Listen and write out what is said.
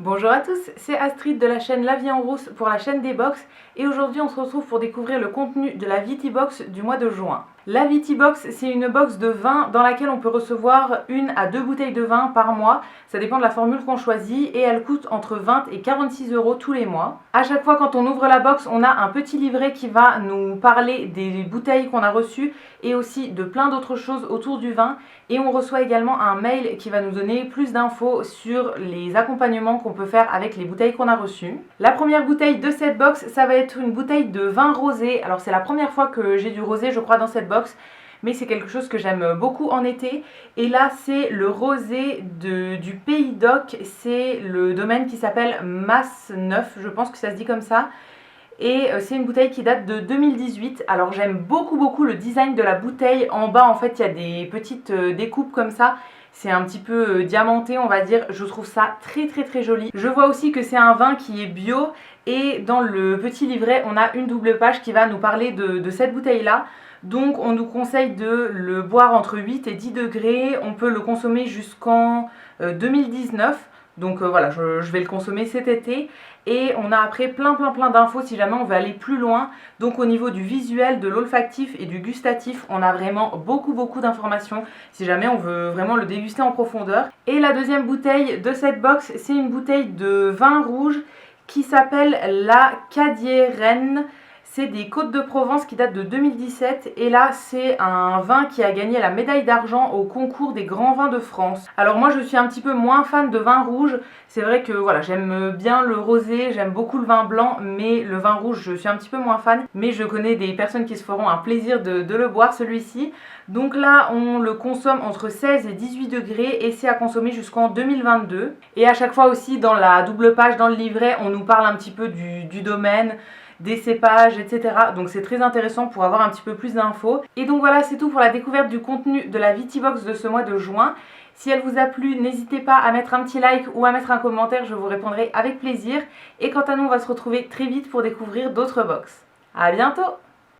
Bonjour à tous, c'est Astrid de la chaîne La Vie en Rousse pour la chaîne des box et aujourd'hui on se retrouve pour découvrir le contenu de la Vitibox du mois de juin. La Vitibox, c'est une box de vin dans laquelle on peut recevoir 1 à 2 bouteilles de vin par mois. Ça dépend de la formule qu'on choisit et elle coûte entre 20 et 46 € tous les mois. À chaque fois quand on ouvre la box, on a un petit livret qui va nous parler des bouteilles qu'on a reçues et aussi de plein d'autres choses autour du vin. Et on reçoit également un mail qui va nous donner plus d'infos sur les accompagnements qu'on peut faire avec les bouteilles qu'on a reçues. La première bouteille de cette box, ça va être une bouteille de vin rosé. Alors c'est la première fois que j'ai du rosé, je crois, dans cette box, mais c'est quelque chose que j'aime beaucoup en été. Et là, c'est le rosé du Pays d'Oc. C'est le domaine qui s'appelle Mas 9, je pense que ça se dit comme ça. Et c'est une bouteille qui date de 2018. Alors j'aime beaucoup le design de la bouteille. En bas, en fait, il y a des petites découpes comme ça. C'est un petit peu diamanté, on va dire. Je trouve ça très joli. Je vois aussi que c'est un vin qui est bio. Et dans le petit livret, on a une double page qui va nous parler de cette bouteille-là. Donc on nous conseille de le boire entre 8 et 10 degrés. On peut le consommer jusqu'en 2019. Donc voilà, je vais le consommer cet été. Et on a après plein d'infos si jamais on veut aller plus loin. Donc au niveau du visuel, de l'olfactif et du gustatif, on a vraiment beaucoup d'informations si jamais on veut vraiment le déguster en profondeur. Et la deuxième bouteille de cette box, c'est une bouteille de vin rouge qui s'appelle la Cadiérenne. C'est des Côtes de Provence qui datent de 2017 et là c'est un vin qui a gagné la médaille d'argent au concours des grands vins de France. Alors moi je suis un petit peu moins fan de vin rouge, c'est vrai que voilà, j'aime bien le rosé, j'aime beaucoup le vin blanc, mais le vin rouge je suis un petit peu moins fan, mais je connais des personnes qui se feront un plaisir de le boire celui-ci. Donc là on le consomme entre 16 et 18 degrés et c'est à consommer jusqu'en 2022. Et à chaque fois aussi dans la double page, dans le livret, on nous parle un petit peu du domaine, des cépages, etc. Donc c'est très intéressant pour avoir un petit peu plus d'infos. Et donc voilà, c'est tout pour la découverte du contenu de la Vitibox de ce mois de juin. Si elle vous a plu, n'hésitez pas à mettre un petit like ou à mettre un commentaire, je vous répondrai avec plaisir. Et quant à nous, on va se retrouver très vite pour découvrir d'autres box. À bientôt!